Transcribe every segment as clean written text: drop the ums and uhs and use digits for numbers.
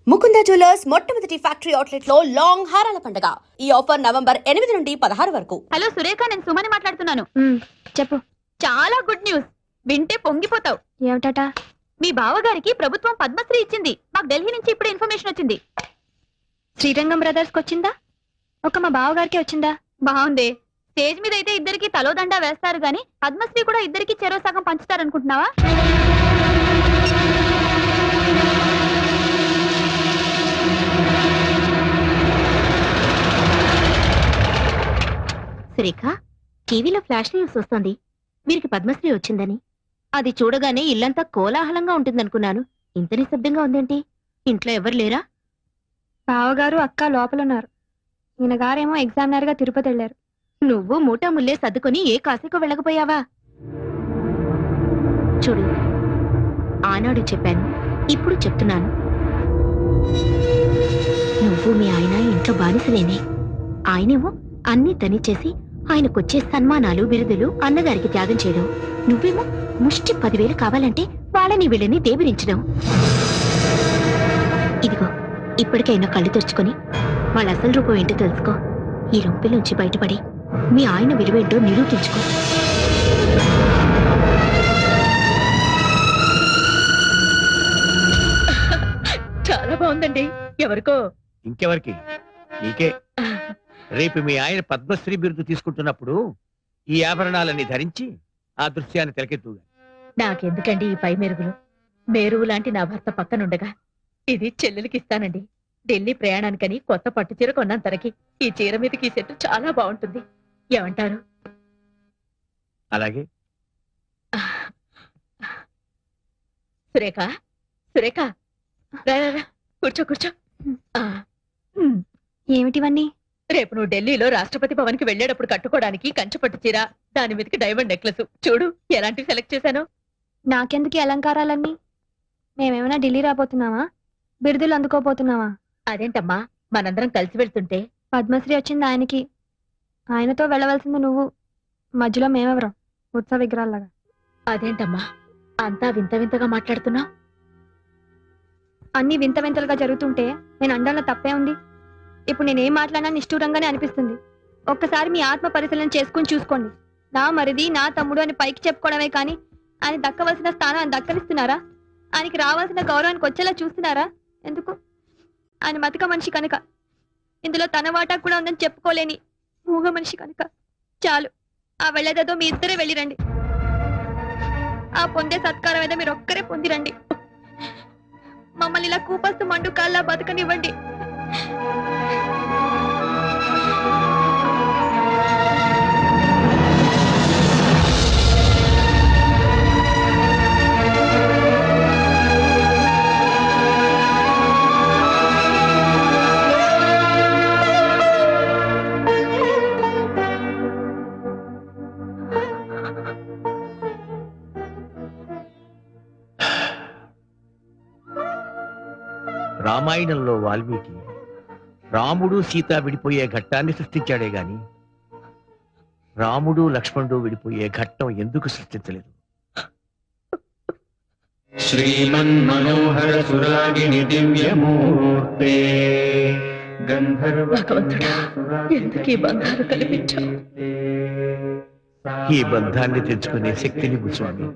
Mukunda jewellers మొట్టమొదటి factory outlet లో long హారాల పండుగ. ఈ ఆఫర్ నవంబర్ 8 నుండి 16 వరకు. హలో సురేఖ, నేను సుమని మాట్లాడుతున్నాను. చెప్పు. చాలా గుడ్ న్యూస్, వింటే పొంగిపోతావు. ఏమిటట? మీ బావగారికి ప్రభుత్వం పద్మశ్రీ ఇచ్చింది. మాకు ఢిల్లీ నుంచి ఇప్పుడు ఇన్ఫర్మేషన్ వచ్చింది. శ్రీరంగం బ్రదర్స్ కి వచ్చిందా? ఒక మా బావగారికి వచ్చిందా? బాగుంది. స్టేజ్ మీద అయితే ఇద్దరికి తలోదండా వేస్తారు గాని పద్మశ్రీ కూడా ఇద్దరికి చెరో సగం పంచుతారనుకుంటున్నావా? సురేఖ, టీవీలో ఫ్లాష్ న్యూస్ వస్తుంది, వీరికి పద్మశ్రీ వచ్చిందని. అది చూడగానే ఇల్లంతా కోలాహలంగా ఉంటుందనుకున్నాను. ఇంత నిశ్శబ్దంగా ఉందేంటి? ఇంట్లో ఎవరు లేరా? బావగారు అక్క లోపలున్నారు. ఈయన గారేమో ఎగ్జామినర్ గా తిరుపతి వెళ్లారు. నువ్వు మూటా ముల్లే సర్దుకొని ఏ కాశీకో వెళ్ళకపోయావా? చూడు, ఆనాడు చెప్పాను, ఇప్పుడు చెప్తున్నాను. నువ్వు మీ ఆయన ఇంట్లో బానిసలేనే. ఆయనేమో అన్నీ తనిచేసి ఆయనకొచ్చే సన్మానాలు బిరుదులు అన్నగారికి త్యాగం చేయడం. నువ్వేమో ముష్టి 10,000 కావాలంటే వాళ్ళని వీళ్ళని దేబిరించడం. ఇదిగో, ఇప్పటికైనా కళ్ళు తెరుచుకొని వాళ్ళ అసలు రూపం ఏంటో తెలుసుకో. ఈ రొంపిలోంచి బయటపడి మీ ఆయన విలువేంటో నిరూపించుకో. చాలా బాగుందండి. ఎవరికో? ఇంకెవరికి? నీకే. రేపు మీ ఆయన పద్మశ్రీ బిరుదు తీసుకుంటున్నప్పుడు ఈ ఆభరణాలన్నీ ధరించి ఆ దృశ్యాన్ని తెలకెత్తుగా. నాకెందుకండి ఈ పై మెరుగులు? మేరువు లాంటి నా భర్త పక్కనుండగా ఇది చెల్లెలకి ఇస్తానండి. ఢిల్లీ ప్రయాణానికని కొత్త పట్టు చీర కొన్నాను తనకి. ఈ చీర మీదకి ఈ సెట్టు చాలా బాగుంటుంది. ఏమంటారు? అలాగే. సురేఖ, సురేఖ, రా రా రా, కూర్చో కూర్చో. ఏమిటివన్నీ? రేపు నువ్వు ఢిల్లీలో రాష్ట్రపతి భవన్ కి వెళ్లేటప్పుడు కట్టుకోవడానికి కంచు పట్టు చీర, దాని మీదకి డైమండ్ నెక్లెస్. చూడు ఎలాంటివి సెలెక్ట్ చేశాను. నాకెందుకు ఈ అలంకారాలన్నీ? మేమేమైనా ఢిల్లీ రాబోతున్నావా? బిరుదులు అందుకోబోతున్నావా? అదేంటమ్మా, మనందరం కలిసి వెళ్తుంటే. పద్మశ్రీ వచ్చింది ఆయనకి, ఆయనతో వెళ్ళవలసింది నువ్వు. మధ్యలో మేమెవరం? ఉత్సవ విగ్రహాల్లాగా. అదేంటమ్మా అంతా వింత వింతగా మాట్లాడుతున్నావు? అన్ని వింత వింతలుగా జరుగుతుంటే నేను అండంలో తప్పే ఉంది. ఇప్పుడు నేనేం మాట్లాడినా నిష్ఠూరంగానే అనిపిస్తుంది. ఒక్కసారి మీ ఆత్మ పరిశీలన చేసుకుని చూసుకోండి. నా మరిది, నా తమ్ముడు అని పైకి చెప్పుకోవడమే కానీ ఆయన దక్కవలసిన స్థానాన్ని దక్కనిస్తున్నారా? ఆయనకి రావాల్సిన గౌరవానికి వచ్చేలా చూస్తున్నారా? ఎందుకు? ఆయన మతిక మనిషి కనుక. ఇందులో తన వాటా కూడా ఉందని చెప్పుకోలేని మూగ మనిషి కనుక. చాలు, ఆ వెళ్ళేదేదో మీ ఇద్దరే వెళ్ళిరండి. ఆ పొందే సత్కారం ఏదో మీరు ఒక్కరే పొందిరండి. మమ్మల్ని ఇలా కూపస్తు మండు కాల్లా బతకనివ్వండి. రామాయణంలో వాల్మీకి రాముడు సీత విడిపోయే ఘట్టాన్ని సృష్టించాడే గాని రాముడు లక్ష్మణుడు విడిపోయే ఘట్టం ఎందుకు సృష్టించలేదు? శ్రీమన్మనోహర సురాగిణి దివ్యమూర్తే ఈ బంధాన్ని తెచ్చుకునే శక్తిని స్వామి.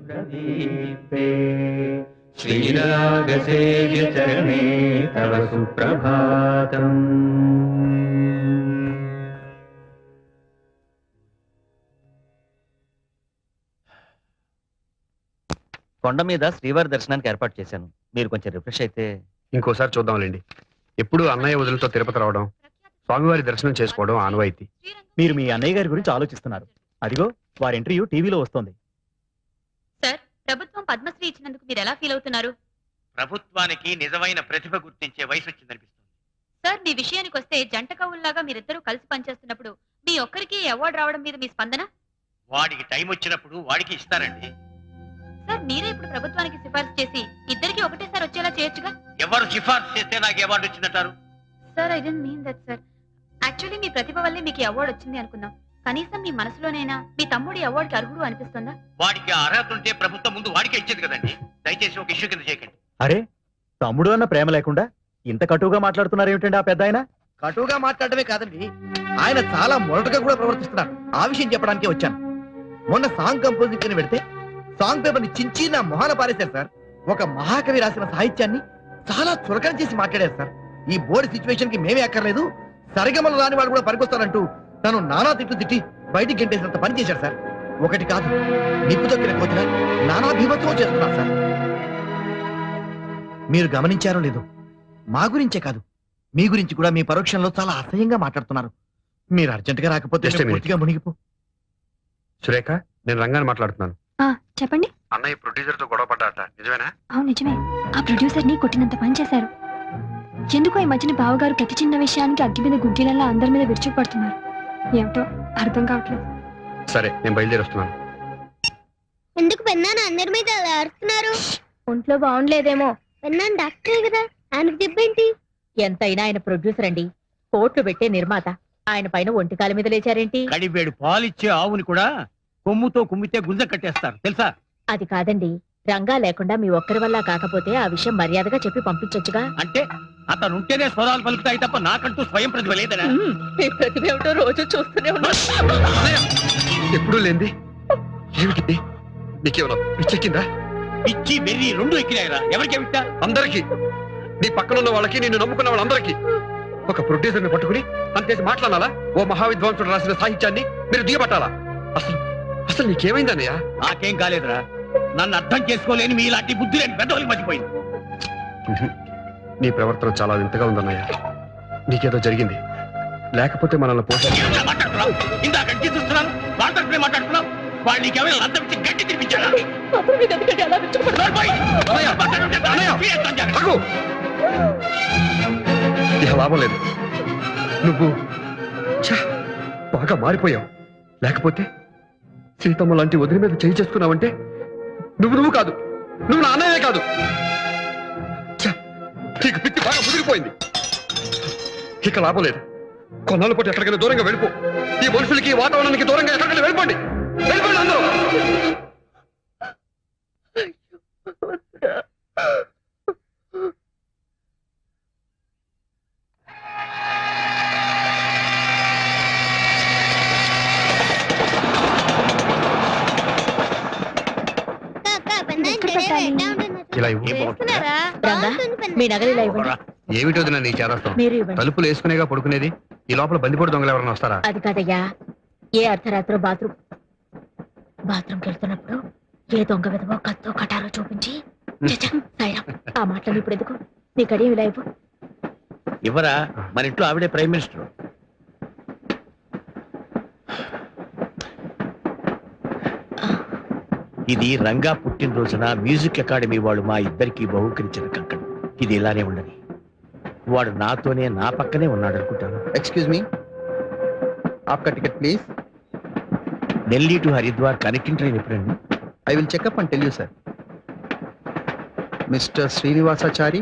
శ్రీరాగసేవ్య చరణే తవ సుప్రభాతం. కొండ మీద శ్రీవారి దర్శనానికి ఏర్పాటు చేశాను. మీరు కొంచెం రిఫ్రెష్ అయితే. ఇంకోసారి చూద్దాంలేండి. ఎప్పుడు అన్నయ్య వదులతో తిరుపతి రావడం, స్వామివారి దర్శనం చేసుకోవడం ఆనవాయితీ. మీరు మీ అన్నయ్య గారి గురించి ఆలోచిస్తున్నారు. అదిగో వారి ఇంటర్వ్యూ టీవీలో వస్తోంది. సార్, ప్రభుత్వం పద్మశ్రీ ఇచ్చినందుకు మీరు ఎలా ఫీల్ అవుతున్నారు? ప్రభుత్వానికి నిజమైన ప్రతిభ గుర్తించే వయసు వచ్చిందనిపిస్తుంది. సార్, మీ విషయానికి వస్తే జంట కవుల్లాగా మీరిద్దరూ కలిసి పనిచేస్తున్నప్పుడు మీ ఒక్కరికి అవార్డు రావడం మీద మీ స్పందన? వాడికి టైం వచ్చినప్పుడు వాడికి ఇస్తారండి. సార్, మీరే ఇప్పుడు ప్రభుత్వానికి సిఫార్సు చేసి ఇద్దరికి ఒకటేసారి వచ్చేలా చేయొచ్చుగా. ఎవరు సిఫార్సు చేస్తే నాకు అవార్డు వచ్చిందంటారు? Sir, I don't mean that sir. Actually మీ ప్రతిభ వల్లే మీకు అవార్డు వచ్చింది అనుకుందాం. కనీసం మీ మనసులోనైనా మీ తమ్ముడి అవార్డుకి అర్హుడు అనిపిస్తుందా? వాడికి అర్హత ఉంటే ప్రభుత్వం ముందు వాడికే ఇచ్చేది కదండి. దయచేసి ఒక ఇష్యూ కింద చేయకండి. అరే, తమ్ముడు అన్న ప్రేమ లేకుండా ఇంత కటువుగా మాట్లాడుతున్నారు ఏమిటండి ఆ పెద్ద ఆయన? కటువుగా మాట్లాడమే కాదండి, ఆయన చాలా మొరటుగా కూడా ప్రవర్తిస్తున్నారు. ఆ విషయం చెప్పడానికే వచ్చాను. మొన్న సాంగ్ కంపోజింగ్ ని పెడితే సాంగ్ పేపర్ ని చించి నా మొహాన పారేశారు సార్. ఒక మహాకవి రాసిన సాహిత్యాన్ని చాలా చులకన చేసి మాట్లాడారు సార్. ఈ బోర్డు సిచ్యువేషన్ కి మేమే అక్కర్లేదు, సరిగమలు రాని వాళ్ళు కూడా పనికొస్తారంటూ తను నానా తిట్లు తిట్టి బయటికి గంటేసినంత పని చేశారు సార్. ఒకటి కాదు, నిప్పు తొక్కిన కోతిన నానా భీభత్వం చేస్తున్నారు సార్. మీరు గమనించారో లేదో, మా గురించే కాదు మీ గురించి కూడా మీ పరోక్షంలో చాలా అసహ్యంగా మాట్లాడుతున్నారు. మీరు అర్జెంట్ గా రాకపోతే Just a minute. పూర్తిగా మునిగిపో. సురేఖ, నేను రంగాన్ని మాట్లాడుతున్నాను. చెప్పండి. అన్నయ్య ప్రొడ్యూసర్ తో గొడవ పడ్డాట, నిజమేనా? అవును నిజమే. ఆ ప్రొడ్యూసర్ ని కొట్టినంత పని చేశారు. ఎందుకో ఈ మధ్యన బావగారు ప్రతి చిన్న విషయానికి అగ్గి మీద గుగ్గిలల్లా అందరి మీద విరుచుకుపడుతున్నారు. ఏమిటో అర్థం కావట్లేదు. సరే, నేను బయలుదేరి వస్తున్నాను. ఎందుకు పెన్నాను అందరి మీద అలా అరుస్తున్నారు? ఒంట్లో బాగుండలేదేమో. పెన్నాను డాక్టరే కదా, ఆయనకు దెబ్బేంటి? ఎంతైనా ఆయన ప్రొడ్యూసర్ అండి, కోట్లు పెట్టే నిర్మాత. ఆయన పైన ఒంటికాల మీద లేచారేంటి? కడివేడు పాలిచ్చే ఆవుని కూడా కొమ్ముతో కుమ్మితే గుంజ కట్టేస్తారు తెలుసా? అది కాదండి, రంగా లేకుండా మీ ఒక్కరి వల్ల కాకపోతే ఆ విషయం మర్యాదగా చెప్పి పంపించొచ్చుగా. అంటే అతను ఉంటేనే స్వరాలు పలుకుతాయి తప్ప నాకంటూ స్వయం ప్రతిభ లేదనా? మీ ప్రతిభ ఏమిటో రోజు చూస్తూనే ఉన్నా. ఎప్పుడూ లేంది ఏమిటి? నీకేమన్నా పిచ్చెక్కిందా? పిచ్చి వెర్రి రెండు ఎక్కినాయరా. ఎవరికి విట్టా? అందరికీ, నీ పక్కనున్న వాళ్ళకి, నిన్ను నమ్ముకున్న వాళ్ళందరికీ. ఒక ప్రొడ్యూసర్ ని పట్టుకుని అంతేసి మాట్లాడాలా? ఓ మహావిద్వాంసుడు రాసిన సాహిత్యాన్ని మీరు దిగబట్టాలా? అసలు అసలు నీకేమైందన్నయ్యా? నాకేం కాలేదురా, నన్ను అర్థం చేసుకోలేని మీ ఇలాంటి బుద్ధి లేని పెద్దవాళ్ళకి మర్చిపోయింది. నీ ప్రవర్తన చాలా వింతగా ఉందన్నయ్య. నీకేదో జరిగింది, లేకపోతే మనల్ని మాట్లాడుతున్నావు ఇందాక చూస్తున్నాను, వాళ్ళతో మాట్లాడుతున్నావు. వాళ్ళు నీకేమైనా అర్థం ఇచ్చి గట్టి తినిపించారా? ఇక లాభం లేదు. నువ్వు ఛ, బాగా మారిపోయావు. లేకపోతే సీతమ్మ లాంటి వదిలి మీద చేయి చేసుకున్నావంటే నువ్వు కాదు, నువ్వు నా అన్నయ్యే కాదు. ఛ, నీకు పిచ్చి బాగా ముదిరిపోయింది. ఇక లాభం లేదు. కొన్నాళ్ళ పాటు ఎక్కడికైనా దూరంగా వెళ్ళిపో. ఈ మనుషులకి, ఈ వాతావరణానికి దూరంగా ఎక్కడికైనా వెళ్ళిపోండి. వెళ్ళిపోండి అందరూ. ఇలా ఇవ్వు. రంగా, మీ నగలు ఇలా ఇవ్వండి. ఏమిటో నీ చేరస్తాం. మీరు ఇవ్వండి. తలుపులు వేసుకునేగా పడుకునేది. ఈ లోపల బందిపోటు దొంగలు ఎవరైనా వస్తారా? అది కాదయ్యా, ఏ అర్ధరాత్రో బాత్రూమ్కి వెళ్తున్నప్పుడు ఏ దొంగ విధవో కత్తో కటారో చూపించి చచ్చ, సాయిరాం, ఆ మాటలు ఇప్పుడు ఎందుకు? నీ కడియం ఇలా ఇవ్వు. ఇవ్వరా, మన ఇంట్లో ఆవిడే ప్రైమ్ మినిస్టర్. ఇది రంగా పుట్టినరోజున మ్యూజిక్ అకాడమీ వాళ్ళు మా ఇద్దరికి బహుకరించిన కంకణం. ఇది ఇలానే ఉండని. వాడు నాతోనే నా పక్కనే ఉన్నాడు అనుకుంటాను. ఎక్స్క్యూజ్ మీ, ఆప్కా ticket please. Delhi to Haridwar connecting train ఎప్పుడండి? I will check up and tell you, sir. Mr. Srinivasachari,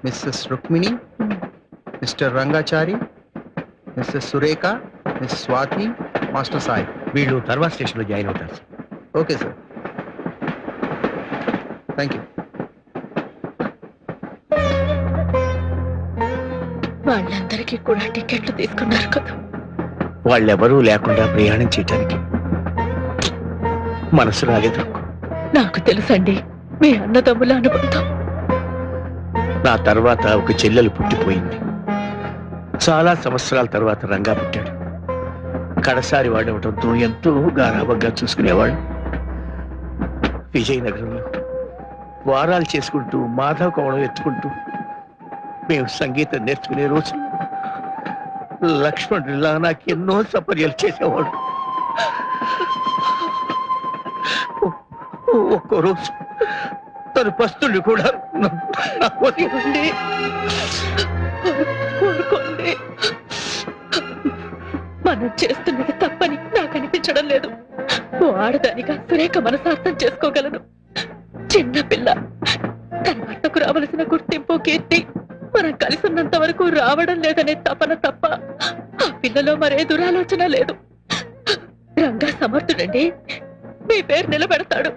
Mrs. Rukmini, Mr. Rangachari, Mrs. Surekha, Mrs. Swati, Master Sai. వీళ్ళు తర్వాత స్టేషన్ లో జాయిన్ అవుతారు. Okay, sir. Thank you. వాళ్ళందరికీ కూడా టికెట్లు తీసుకున్నారు కదా. వాళ్ళెవరూ లేకుండా ప్రయాణం చేయటానికి మనసు రాలేదు. నాకు తెలుసండి మీ అన్నదమ్ముల అనుబంధం. నా తర్వాత ఒక చెల్లెలు పుట్టిపోయింది. చాలా సంవత్సరాల తర్వాత రంగా పుట్టాడు. కడసారి వాడవటంతో ఎంతో గారాబంగా చూసుకునేవాడు. విజయనగరంలో వారాలు చేసుకుంటూ మాధవ కోవడం ఎత్తుకుంటూ మేము సంగీతం నేర్చుకునే రోజు లక్ష్మణుడిలా నాకు ఎన్నో సపర్యలు చేసేవాడు. ఒక్కో రోజు తను పస్తులు కూడా నా కోసం ఊరుకోండి. మనం చేస్తున్నది తప్పని నాకు అనిపించడం లేదు. ఓ ఆడదానిగా సురేఖ మనసు అర్థం చేసుకోగలను. చిన్న పిల్ల, తన భర్తకు రావలసిన గుర్తింపు, కీర్తి మనం కలిసి ఉన్నంత వరకు రావడం లేదనే తపన తప్ప ఆ పిల్లలో మరే దురాలోచన లేదు. రంగా సమర్థుడండి, మీ పేరు నిలబెడతాడు.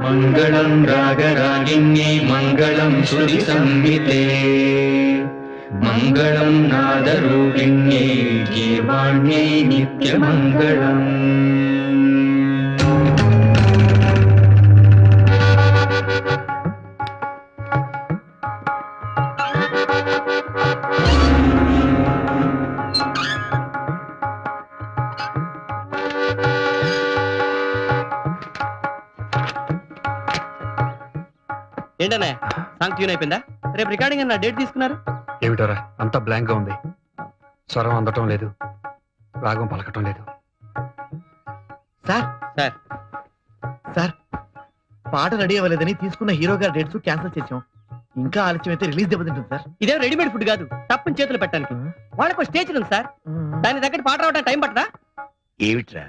మంగళం రాగరాగిణ్యే మంగళం శృతి సంహితే మంగళం నాదరూపిణ్యే గీర్వాణ్యై నిత్యమంగళం. ఏంటనే సాంగ్ ట్యూన్ అయిపోయిందా? రేపు రికార్డింగ్ అన్న డేట్ తీసుకున్నారు? ఏమిటోరా అంతా బ్లాంక్ గా ఉంది. స్వరం అందటం లేదు, రాగం పలకటం లేదు. Sir sir. సార్ పాట రెడీ అవ్వలేదని తీసుకున్న హీరో గారి డేట్స్ క్యాన్సిల్ చేసాం. ఇంకా ఆలస్యం అయితే రిలీజ్ దెబ్బతింటుంది సార్. ఇదేం రెడీమేడ్ ఫుడ్ కాదు, తప్పని చేతులు పెట్టడానికి. వాళ్ళకు స్టేజ్ ఉంది సార్, దాని దగ్గర పాట రావడానికి టైం పట్టదా? ఏమిట్రా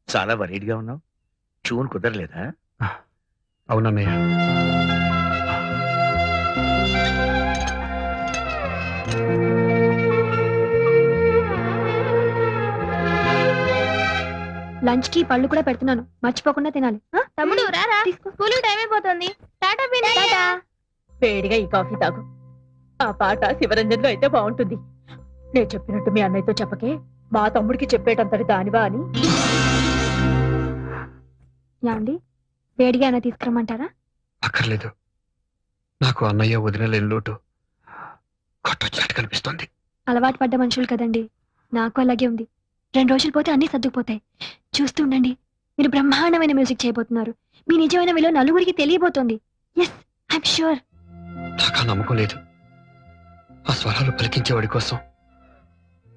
చాలా వరీడ్ గా ఉన్నావు? చూన్ కుదరలేదా? అవునన్నయ్య. లంచ్ కి పళ్ళు కూడా పెడుతున్నాను, మర్చిపోకుండా తినాలి. తమ్ముడు రారా, స్కూల్ టైం అయిపోతుంది. టాటా టాటా. వేడిగా ఈ కాఫీ తాగు. ఆ పాట శివరంజన్లో అయితే బాగుంటుంది. నేను చెప్పినట్టు మీ అన్నయ్యతో చెప్పకే, మా తమ్ముడికి చెప్పేటంతటి దానివా అని. యాండి వేడిగా అయినా తీసుకురమ్మంటారా? అక్కర్లేదు, నాకు అన్నయ్య వదినలేని లోటు కొట్టొచ్చినట్టు కనిపిస్తుంది. అలవాటు పడ్డ మనుషులు కదండి, నాకు అలాగే ఉంది. 2 రోజులు పోతే అన్ని సర్దుకుపోతాయి. చూస్తూ ఉండండి, మీరు బ్రహ్మాండమైన మ్యూజిక్ చేయబోతున్నారు. మీ నిజమైన విలువ నలుగురికి తెలియబోతోంది. Yes, I'm sure. నాకు ఆ నమ్మకం లేదు. ఆ స్వరాలు పలికించేవాడి కోసం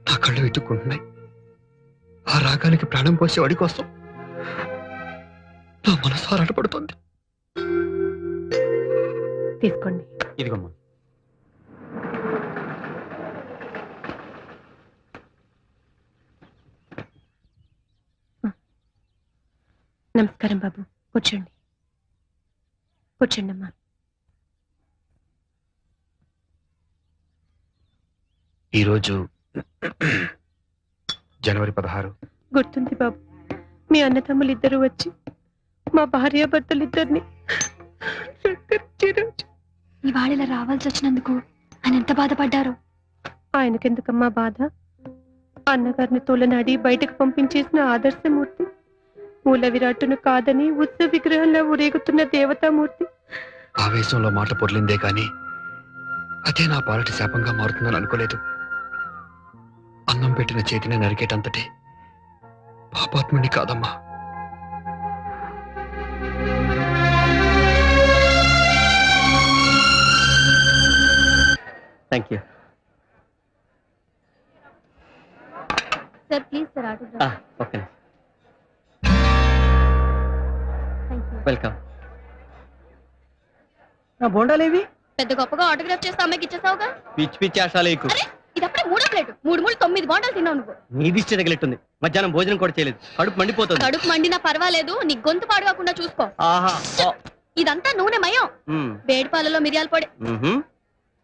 నా కళ్ళు వెతుక్కుంటున్నాయి. ఆ రాగానికి ప్రాణం పోసేవాడి కోసం నా మనసు ఆరాటపడుతుంది. తీసుకోండి. ఇదిగమ్మా. నమస్కారం బాబు, కూర్చోండి. కూర్చోండి అమ్మా. ఈరోజు జనవరి 16. గుర్తుంది బాబు, మీ అన్నతమ్ములిద్దరూ వచ్చి మా భార్యాభర్తలిద్దరిని ఇవాళ ఇలా రావాల్సి వచ్చినందుకు ఆయన ఎంత బాధపడ్డారో. ఆయనకెందుకమ్మా బాధ? అన్నగారిని తోలనాడి బయటకు పంపించేసిన ఆదర్శమూర్తి, మూల విరాట్టును కాదని ఉత్సవ విగ్రహంలో ఊరేగుతున్న దేవతామూర్తి. ఆవేశంలో మాట పొర్లిందే కాని అదే నా పాలటి శాపంగా మారుతుందని అనుకోలేదు. అన్నం పెట్టిన చేతిని నరికేటంతటి పాపాత్ముని కాదమ్మా. Thank you sir. Please sir, autograph. Okay, welcome. నా బోండాలేవి? పెద్ద గొప్పగా ఆటోగ్రాఫ్ చేస్తే అమ్మాయికి ఇచ్చేసావుగా. పిచ్చి పిచ్చి ఆశాలేకు. ఇది అప్పుడే 3వ ప్లేట్. 3 9 బాండాలు తిన్నావు నువ్వు. నీ దిష్టి తగిలిట్టుంది. మధ్యాహ్నం భోజనం కూడా చేయలేదు, కడుపు మండిపోతుంది. కడుపు మండినా పర్వాలేదు, నీ గొంతు పాడుకోకుండా చూసుకో. ఆహా. ఇదంతా నూనె మయం. వేడి పాలలో మిరియాల పొడి.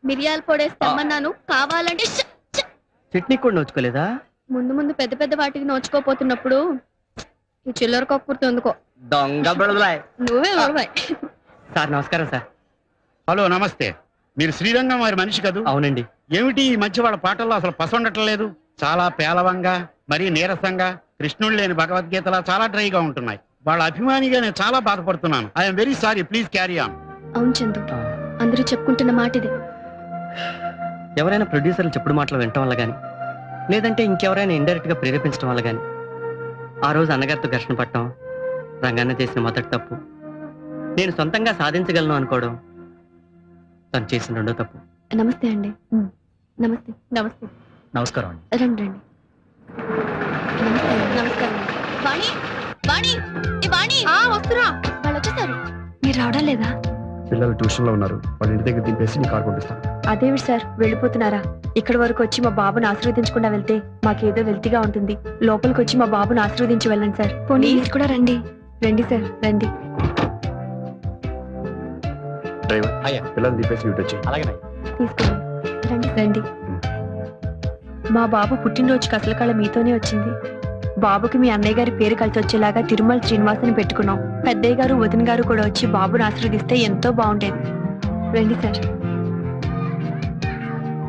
మిరియాల పొడేస్తే అమ్మన్నాను, కావాలంటే చట్నీ కూడా నోచుకోలేదా? ముందు ముందు పెద్ద పెద్ద వాటికి నోచుకోపోతున్నప్పుడు ఈ చిల్లర కక్కుర్తి ఎందుకో. దొంగ బుడదలాయ్. నువ్వే నోరువాయ్. సార్ నమస్కారం సార్. హలో, నమస్తే. మీరు శ్రీరంగం వారి మనిషి కదూ? అవునండి. ఏమిటి ఈ మధ్య వాళ్ళ పాటల్లో అసలు పసండటం లేదు? చాలా పేలవంగా, మరీ నీరసంగా, కృష్ణుడు లేని భగవద్గీతలా చాలా డ్రైగా ఉంటున్నాయి. వాళ్ళ అభిమానిగా నేను చాలా బాధపడుతున్నాను. I'm very sorry, please carry on. అవును చందు, అందరూ చెప్పుకుంటున్న మాట ఇదే. ఎవరైనా ప్రొడ్యూసర్లు చెప్పుడు మాటలు వినటం వల్ల గానీ, లేదంటే ఇంకెవరైనా ఇండైరెక్ట్ గా ప్రేరేపించడం వల్ల గానీ, ఆ రోజు అన్నగారితో ఘర్షణ పట్టడం రంగన్న చేసిన మొదటి తప్పు. నేను సొంతంగా సాధించగలను అనుకోవడం తను చేసిన రెండో తప్పు. నమస్తే అండి. నమస్తే. నమస్తే. నమస్కారం అండి. రండి రండి. నమస్కారం. వాణి, వాణి, ఏ వాణి. వస్తున్నా. వాళ్ళు వచ్చేసారు. మీరు రావడం లేదా? పిల్లలు ట్యూషన్ లో ఉన్నారు, వాళ్ళ ఇంటి దగ్గర దింపేసి నీ కార్ పంపిస్తాను. అదేమిటి సార్, వెళ్ళిపోతున్నారా? ఇక్కడి వరకు వచ్చి మా బాబుని ఆశీర్వదించకుండా వెళ్తే మాకేదో వెల్తిగా ఉంటుంది. లోపలికి వచ్చి మా బాబుని ఆశీర్వదించి వెళ్ళండి సార్. ప్లీజ్ కూడా రండి. రండి సార్, రండి. డ్రైవర్, అయ్యా. పిల్లలు దింపేసి ఇటు వచ్చి. అలాగే. తీసుకోండి. రండి రండి. మా బాబు పుట్టినరోజుకి అసలు కళ మీతోనే వచ్చింది. బాబుకి మీ అన్నయ్య గారి పేరు కలిసి వచ్చేలాగా తిరుమల శ్రీనివాసుని పెట్టుకున్నాం. పెద్దయ్య గారు వదిన గారు కూడా వచ్చి బాబుని ఆశీర్వదిస్తే ఎంతో బాగుండేది. రండి సార్,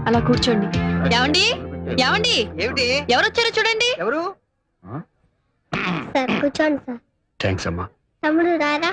అలా కూర్చోండి. ఏమండి ఏమండి, ఏమిటి? ఎవరు వచ్చారో చూడండి. ఎవరు? సార్ కూర్చోండి సార్. థ్యాంక్స్ అమ్మా. తమ్ముడు రారా.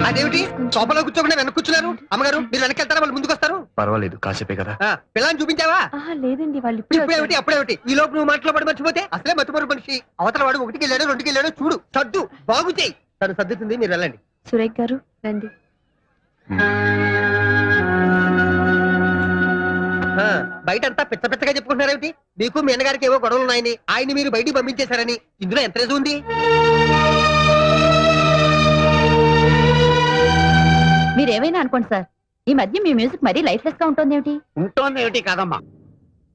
అదేమిటి సోఫాలో కూర్చోకుండా వెనక్కి కూర్చున్నారు? అమ్మగారు మీరు వెనక్కి వెళ్తారా, వాళ్ళు ముందుకు వస్తారు? పర్వాలేదు, కాసేపే కదా. పిల్లని చూపించావా? లేదండి, వాళ్ళు ఇప్పుడేమిటి అప్పుడేమిటి? ఈ లోపు నువ్వు మాటలో పడి మర్చిపోతే అసలే మర్చిపోరు మనిషి. అవతల వాడు 1కి వెళ్ళాడు 2కి వెళ్ళాడు, చూడు సర్దు బాగు చేయి. తను సర్దుతుంది, మీరు వెళ్ళండి. సురేఖ్ గారు రండి. బయట అంతా పిచ్చ పిచ్చగా చెప్పుకుంటున్నారేమిటి? మీకు మీ అన్నగారికి ఏవో గొడవలు ఉన్నాయని, ఆయన్ని మీరు బయటికి పంపించేశారని. ఇందులో ఎంత రేజు ఉంది? మీరేమైనా అనుకోండి సార్, ఈ మధ్య మీ మ్యూజిక్ మరీ లైఫ్లెస్ గా ఉంటుంది ఏమిటి? ఉంటోంది ఏమిటి కాదమ్మా.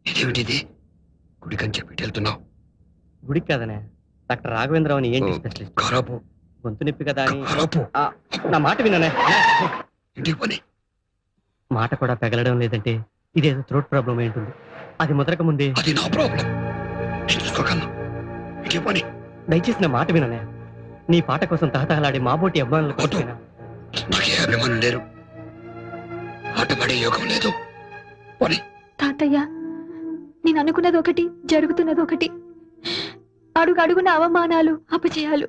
ఇదేమిటిది? గుడికని చెప్పి వెళ్తున్నావు? గుడికి కదనే, డాక్టర్ రాఘవేంద్రరావు అని ఏంటి స్పెషలిస్ట్. ఖరాబు గొంతు నొప్పి కదా అని. ఖరాబు. నా మాట విననే. ఇంటికి పని. మాట కూడా పెగలడం లేదంటే ఇదేదో థ్రోట్ ప్రాబ్లం అయి ఉంటుంది. అది ముదరక ముందే. అది నా ప్రాబ్లం, నేను చూసుకోగలను. ఇంటికి పని. దయచేసి నా మాట విననే. నీ పాట కోసం తహతహలాడే మాబోటి అభిమానుల కోసం నాకే అభిమానులు లేరు, ఆటపడే యోగం లేదు. పని. తాతయ్య, నేను అనుకున్నది ఒకటి, జరుగుతున్నది ఒకటి. అడుగడుగున అవమానాలు, అపజయాలు.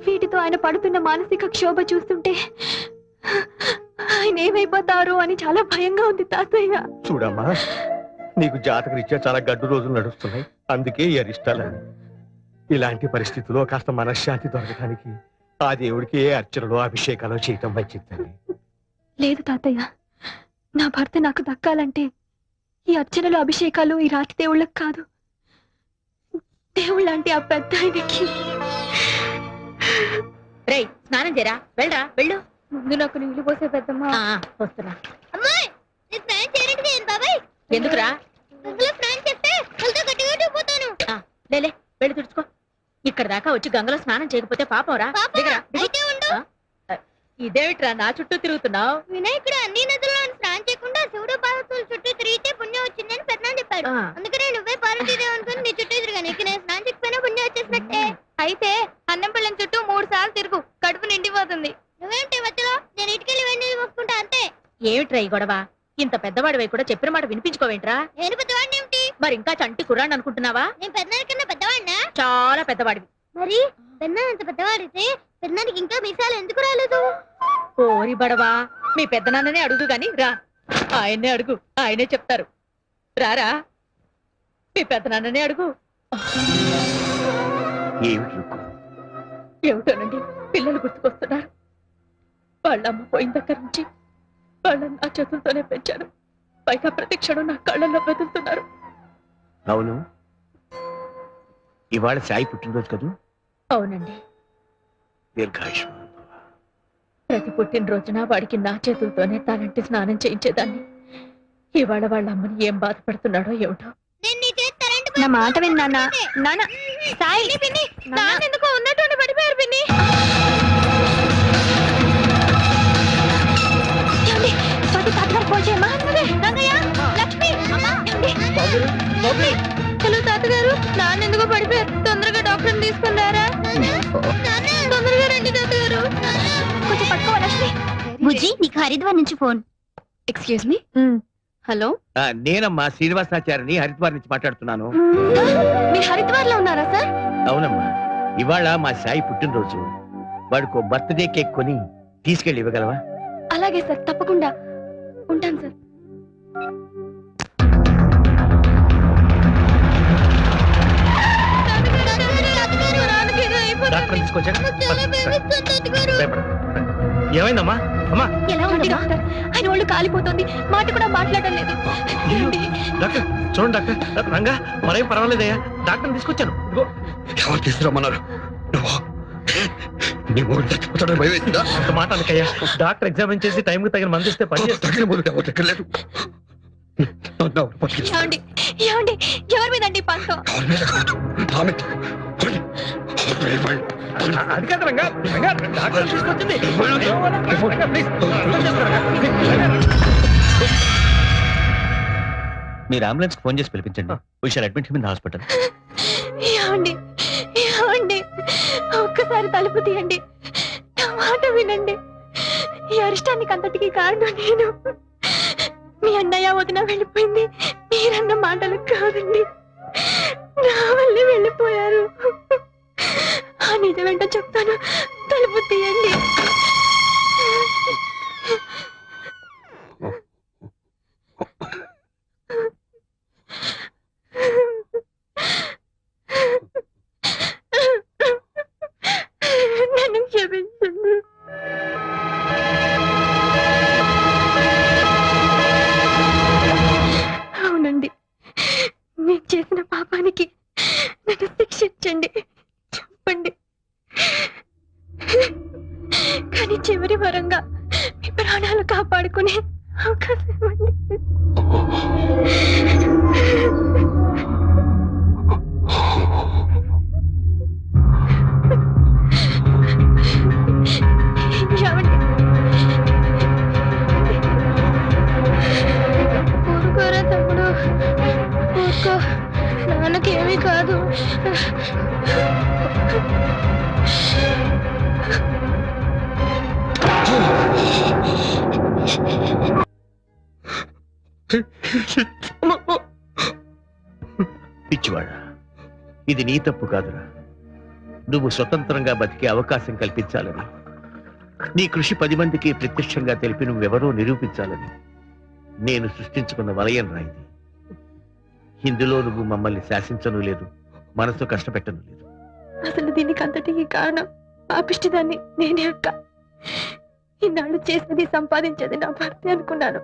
వీటితో ఆయన పడుతున్న మానసిక క్షోభ చూస్తుంటే ఆయన ఏమైపోతారో అని చాలా భయంగా ఉంది తాతయ్య. చూడమ్మా, నీకు జాతక రీత్యా చాలా గడ్డు రోజులు నడుస్తున్నాయి, అందుకే ఈ అరిష్టాలని. ఇలాంటి పరిస్థితుల్లో కాస్త మనశ్శాంతి దొరకడానికి ఆ దేవుడికి ఏ అర్చనలో అభిషేకాలు చేయటం మంచిది. లేదు తాతయ్య, నా భర్త నాకు దక్కాలంటే ఈ అర్చనలు, అభిషేకాలు ఈ రాతి దేవుళ్ళకి కాదు, దేవుళ్ళంటే ఆ పెద్ద ఆయనకి. రేయ్, స్నానం చేయరా, వెళ్ళరా వెళ్ళు. ముందు నాకు నీళ్లు పోసే పెద్దమ్మ. వస్తున్నా. ఎందుకురా? లేలే, వెళ్ళి తుడుచుకో. ఇక్కడ దాకా వచ్చి గంగలో స్నానం చేయకపోతే పాపంరా. ఇదేమిట్రా నా చుట్టూ తిరుగుతున్నావు? వినాయకుడు అన్ని నదుల్లో స్నానం చేయకుండా శివుడు పార్వతుల చుట్టూ తిరిగితే పుణ్యం వచ్చిందని పెద్దనాన్న చెప్పాడు. అందుకనే నువ్వే పార్వతీదేవి అనుకుని నీ చుట్టూ తిరిగాను. ఇక నేను స్నానం చేయకపోయినా పుణ్యం వచ్చేసినట్టే. అయితే అన్నం పళ్ళం చుట్టూ 3 సార్లు తిరుగు, కడుపు నిండిపోతుంది. నువ్వేంటి మధ్యలో? నేను ఇటుకెళ్ళి వెండి పోసుకుంటా అంతే. ఏమిట్రా ఈ గొడవ? ఇంత పెద్దవాడివై కూడా చెప్పిన మాట వినిపించుకోవేంట్రా? నేను పెద్దవాడిని ఏమిటి? మరి ఇంకా చంటి కుర్రాన్ని అనుకుంటున్నావా? నేను పెద్దనాన్న కన్నా పెద్దవాడినా? చాలా పెద్దవాడివి. మరి పెద్దనాన్న అంత పెద్దవాడితే పెద్దనానికి ఇంకా మీసాలు ఎందుకు రాలేదు? ఓరి బడవా, మీ పెద్దనాన్ననే అడుగు గాని రా. ఆయన్నే అడుగు, ఆయనే చెప్తారు. రారా, మీ పెద్దనాన్ననే అడుగు. ఏమిటోనండి, పిల్లలు గుర్తుకొస్తున్నారు. వాళ్ళమ్మ పోయిన దగ్గర నుంచి వాళ్ళని నా చేతులతోనే పెంచాను. పైగా ప్రతి క్షణం నా కళ్ళల్లో బతుకుతున్నారు. అవును, ఇవాళ సాయి పుట్టినరోజు కదూ? అవునండి. దీర్ఘాయుష్మాన్. ప్రతి పుట్టినరోజున వాడికి నా చేతులతోనే తలంటి స్నానం చేయించేదాన్ని. ఇవాళ వాళ్ళ అమ్మని ఏం బాధపడుతున్నాడో ఏమిటో. నా మాట విన్నా నాన్న. సాయి, నాన్న ఎందుకో ఉన్నట్టు పడిపోయారు పిన్ని. హలో తాతగారు, నాన్న ఎందుకో పడిపోయారు. తొందరగా డాక్టర్ తీసుకుని రారా. తొందరగా రండి తాతగారు. కొంచెం పట్టుకో లక్ష్మి. బుజ్జి, నీకు హరిద్వార్ నుంచి ఫోన్. Excuse me. హలో, నేనమ్మా శ్రీనివాసాచారిని, హరిద్వార్ నుంచి మాట్లాడుతున్నాను. మీరు హరిద్వార్ లో ఉన్నారా సార్? అవునమ్మా, ఇవాళ మా సాయి పుట్టినరోజు. వాడికి బర్త్డే కేక్ కొని తీసుకెళ్ళి ఇవ్వగలవా? అలాగే సార్, తప్పకుండా. ఉంటాను సార్. డాక్టర్ తీసుకొచ్చాక ఏమైందమ్మా? అమ్మా ఎలా ఉంది డాక్టర్? ఆయన ఒళ్ళు కాలిపోతుంది, మాట కూడా మాట్లాడడం లేదు. డాక్టర్ చూడండి డాక్టర్. రంగా మరేం పర్వాలేదయ్యా, డాక్టర్ తీసుకొచ్చాను. ఎవరు తీసుకురమ్మన్నారు? నువ్వా? నీ మొగుడు చచ్చిపోతాడని భయం వేసిందా? అంత మాట అనకయ్యా. డాక్టర్ ఎగ్జామిన్ చేసి టైంకి తగిన మంది ఇస్తే పని చేస్తాను. తగిన మొగుడు ఎవరు దగ్గర లేదు. నన్ను ఎవరు పట్టుకెళ్ళి- ఏమండి ఏమండి ఎవరి మీద అండి పంతో? ఎవరి మీద కాదు, నా మీద. పోనీ. పోనీ. అది కాదు రంగా. రంగా, డాక్టర్ తీసుకొచ్చింది. రంగా, ప్లీజ్. మీరు అంబులెన్స్ ఫోన్ చేసి పిలిపించండి. We shall admit him in hospital. ఏమండి ఏమండి ఒక్కసారి తలుపు తీయండి, నా మాట వినండి. ఈ అరిష్టానికి అంతటికి కారణం నేను. మీ అన్నయ్య వదిన వెళ్ళిపోయింది మీరన్న మాటలు కాదండి, నా వల్లే వెళ్ళిపోయారు. ఆ నిజమేంటో చెప్తాను, తలుపు తీయండి. నన్ను క్షమించండి. అవునండి, నేను చేసిన పాపానికి నన్ను శిక్షించండి, చెప్పండి. కానీ చివరి వరంగా మీ ప్రాణాలు కాపాడుకునే అవకాశం ఇవ్వండి. ఏమండి? ఊరుకోరా తమ్ముడు, ఊరుకో, నాన్నకేమీ కాదు. పిచ్చివాడా, ఇది నీ తప్పు కాదురా. నువ్వు స్వతంత్రంగా బతికే అవకాశం కల్పించాలని, నీ కృషి 10 మందికి ప్రత్యక్షంగా తెలిపి నువ్వెవరో నిరూపించాలని నేను సృష్టించుకున్న వలయం రా ఇది. ఇందులో నువ్వు మమ్మల్ని శాసించను లేదు, మనసు కష్టపెట్టను లేదు. అసలు దీనికి అంతటికి కారణం పాపిష్టిదాన్ని నేనే అక్క. ఇన్నాళ్ళు చేసినది సంపాదించేది నా భర్త అనుకున్నాను.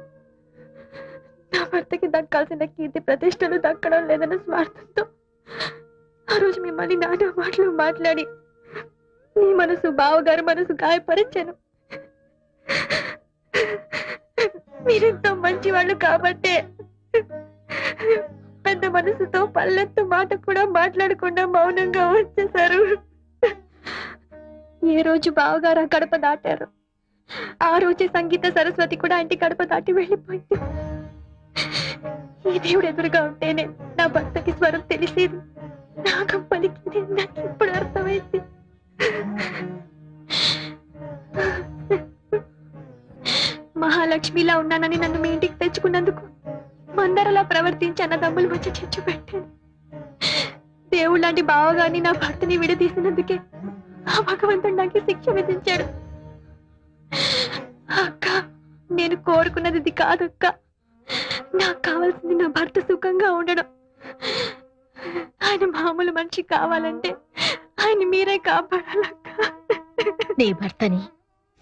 నా భర్తకి దక్కాల్సిన కీర్తి ప్రతిష్టలు దక్కడం లేదన్న స్వార్థంతో ఆ రోజు మిమ్మల్ని నానా మాటలు మాట్లాడి నీ మనసు, బావగారు మనసు గాయపరిచాను. మీరెంతో మంచి వాళ్ళు కాబట్టే పెద్ద మనసుతో పల్లెత్తు మాట కూడా మాట్లాడకుండా మౌనంగా వచ్చేశారు. ఏ రోజు బావగారు ఆ గడప దాటారు, ఆ రోజే సంగీత సరస్వతి కూడా ఇంటి గడప దాటి వెళ్ళిపోయింది. ఈ దేవుడు ఎదురుగా ఉంటేనే నా భర్తకి స్వరం తెలిసేది, నాగం పలికింది. నాకు ఇప్పుడు అర్థమైంది. మహాలక్ష్మిలా ఉన్నానని నన్ను మీ ఇంటికి తెచ్చుకున్నందుకు మందరలా ప్రవర్తించి అన్నదమ్ములు వచ్చి చిచ్చు పెట్టాను. దేవుడు లాంటి బావగారిని నా భర్తని విడదీసినందుకే ఆ భగవంతుడు నాకు శిక్ష విధించాడు. అక్క, నేను కోరుకున్నది ఇది కాదక్క. నాకు కావాల్సింది నా భర్త సుఖంగా ఉండడం. ఆయన మామూలు మనిషి కావాలంటే ఆయన మీరే కాపాడాలక్క. నీ భర్తని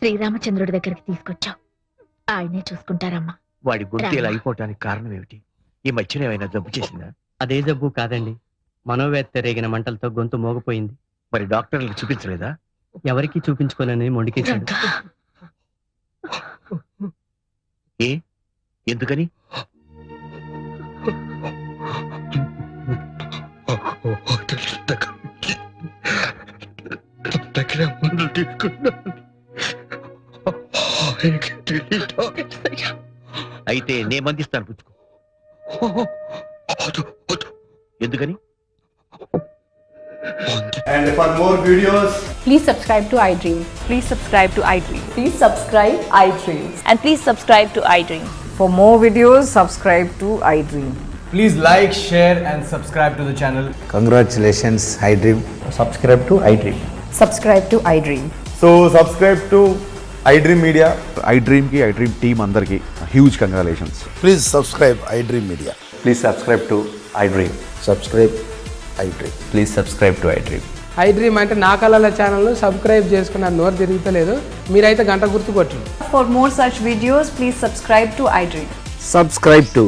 శ్రీరామచంద్రుడి దగ్గరికి తీసుకొచ్చావు, ఆయనే చూసుకుంటారమ్మా. వాడి గొంతు ఇలా అయిపోవటానికి కారణం ఏమిటి? ఈ మధ్యన ఏమైనా జబ్బు చేసిందా? అదే జబ్బు కాదండి, మనోవేత్త రేగిన మంటలతో గొంతు మోగపోయింది. మరి డాక్టర్లకు చూపించలేదా? ఎవరికి చూపించుకోనని మొండికేశాడు. ఏ ఎందుకని? దగ్గర మందులు తీసుకున్నాను. అయితే నే మందిస్తాను, పుచ్చుకో. ఎందుకని? And for more videos, Please subscribe to iDream. Please subscribe to iDream. Please subscribe iDream. And please subscribe to iDream. For more videos, subscribe to iDream. please like, share and subscribe to the channel. Congratulations, iDream. Subscribe to iDream. Subscribe to iDream. So subscribe to iDream Media. iDream ki iDream team andarki huge congratulations. Please subscribe iDream Media. Please subscribe to iDream. Subscribe iDream. Please subscribe to iDream. iDream అంటే నా కళల channel subscribe చేసుకున్న నోరు తిరుగుతలేదు, మీరైతే గంట గుర్తు కొట్టండి. For more such videos, please subscribe to iDream. Subscribe to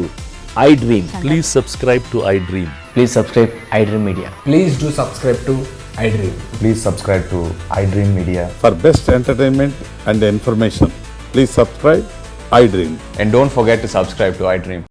iDream. Please subscribe to iDream. Please subscribe iDream Media. Please do subscribe to iDream. Please subscribe to iDream Media. For best entertainment and information, please subscribe iDream. And don't forget to subscribe to iDream.